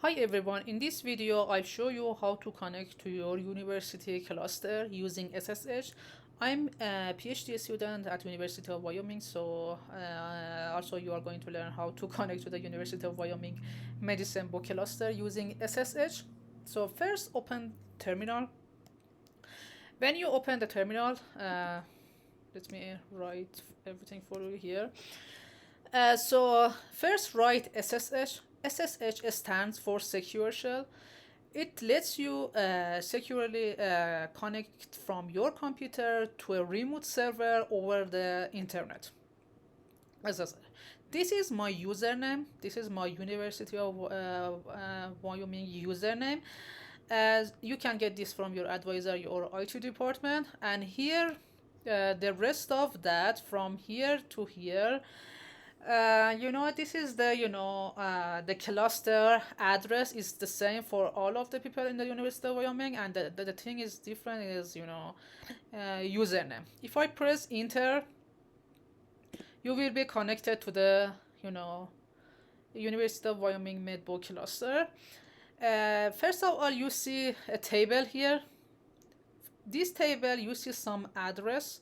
Hi everyone, in this video I'll show you how to connect to your university cluster using SSH. I'm a PhD student at University of Wyoming, so also you are going to learn how to connect to the University of Wyoming Medicine Book cluster using SSH. So first open terminal. When you open the terminal, let me write everything for you here. So first write SSH. SSH stands for Secure Shell. It lets you securely connect from your computer to a remote server over the internet. As I said, this is my username. This is my University of Wyoming username. As you can get this from your advisor or IT department, and here the rest of that from here to here, this is the cluster address is the same for all of the people in the University of Wyoming, and the thing is different is, username. If I press enter, you will be connected to the, University of Wyoming Medbook cluster. First of all, you see a table here. This table, you see some address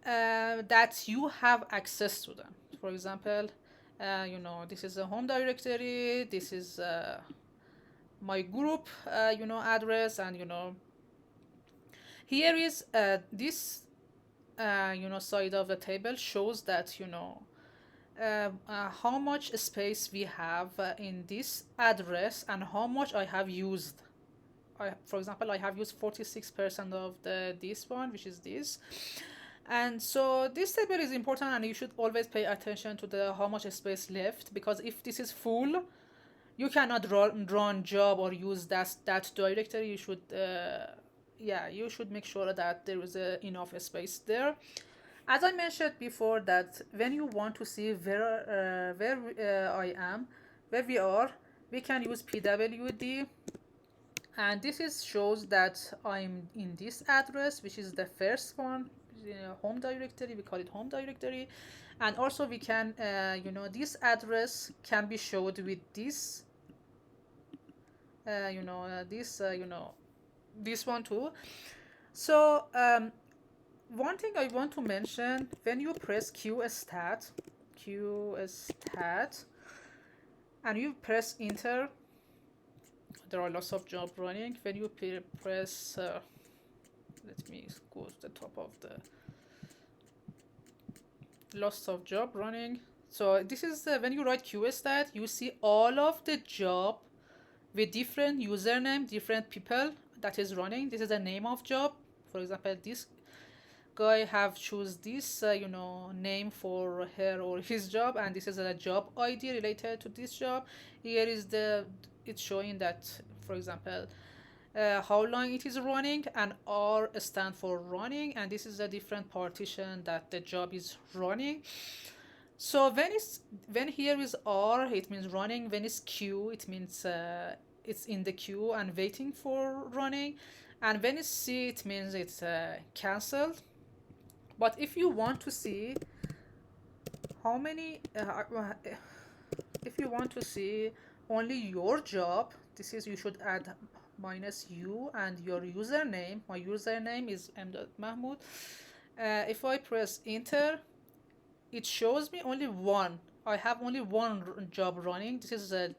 that you have access to them. For example, this is a home directory, this is my group, address, and here is this, side of the table shows that, how much space we have in this address and how much I have used. For example, I have used 46% of this one, which is this. And so this table is important, and you should always pay attention to the how much space left, because if this is full, you cannot run job or use that directory. You should you should make sure that there is enough space there. As I mentioned before, that when you want to see where I am, where we are, we can use pwd, and this is shows that I'm in this address, which is the first one, home directory. We call it home directory. And also we can this address can be showed with this this one too. So one thing I want to mention, when you press qstat and you press enter, there are lots of jobs running. When you press let me go to the top of the lots of job running. So this is when you write qstat, you see all of the job with different username, different people that is running. This is the name of job. For example, this guy have choose this name for her or his job, and this is a job ID related to this job. Here is it's showing that, for example, how long it is running, and R stand for running, and this is a different partition that the job is running. So when here is R, it means running. When it's Q, it means it's in the queue and waiting for running. And when it's C, it means it's cancelled. But if you want to see how many if you want to see only your job, this is, you should add -u and your username. My username is m.mahmoud. If I press enter, it shows me only one. I have only one job running. This is a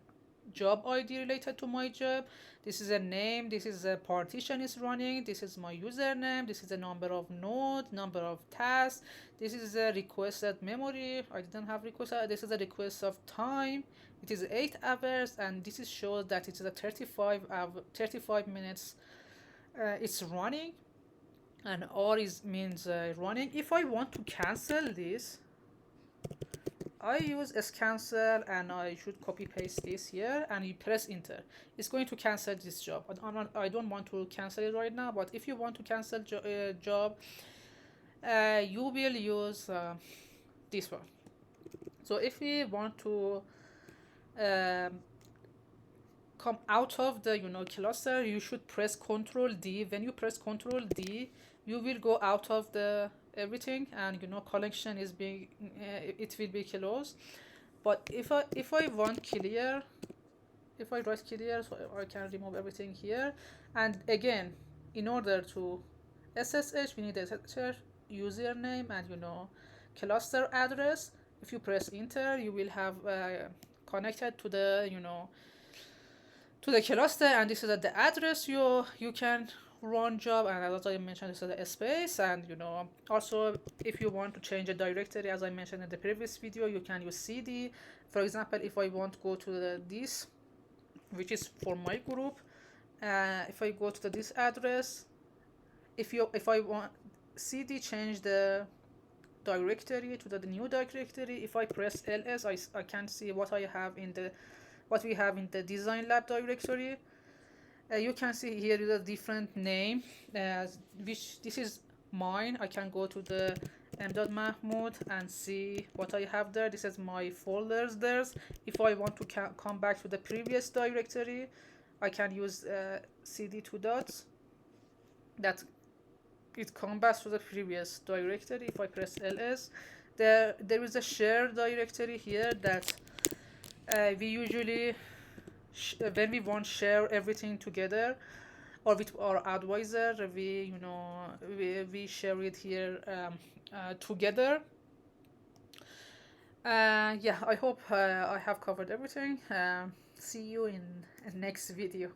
job ID related to my job. This is a name. This is a partition is running. This is my username. This is the number of node, number of tasks. This is a requested memory. I didn't have request. This is a request of time. It is 8 hours, and this is shows that it is a 35 minutes. It's running, and R is means running. If I want to cancel this, I use cancel, and I should copy paste this here, and you press enter. It's going to cancel this job. I don't want to cancel it right now, but if you want to cancel job, you will use this one. So if we want to come out of the cluster, you should press Ctrl D. When you press Ctrl D, you will go out of the everything, and collection is being it will be closed. But if I want clear, if I right click here, so I can remove everything here. And again, in order to SSH, we need a SSH username and cluster address. If you press enter, you will have connected to the to the cluster, and this is the address you can run job. And as I mentioned, this is the space. And also, if you want to change a directory, as I mentioned in the previous video, you can use cd. For example, if I want to go to this, which is for my group, if I go to this address, if I want cd change the directory to the new directory, if I press ls, I can see what we have in the design lab directory. You can see here is a different name, which this is mine. I can go to the m.mahmoud and see what I have there. This is my folders there. If I want to come back to the previous directory, I can use cd2 dots. That it comes back to the previous directory. If I press ls, there is a shared directory here that we usually when we want to share everything together or with our advisor, we share it here together. Yeah, I hope I have covered everything. See you in next video.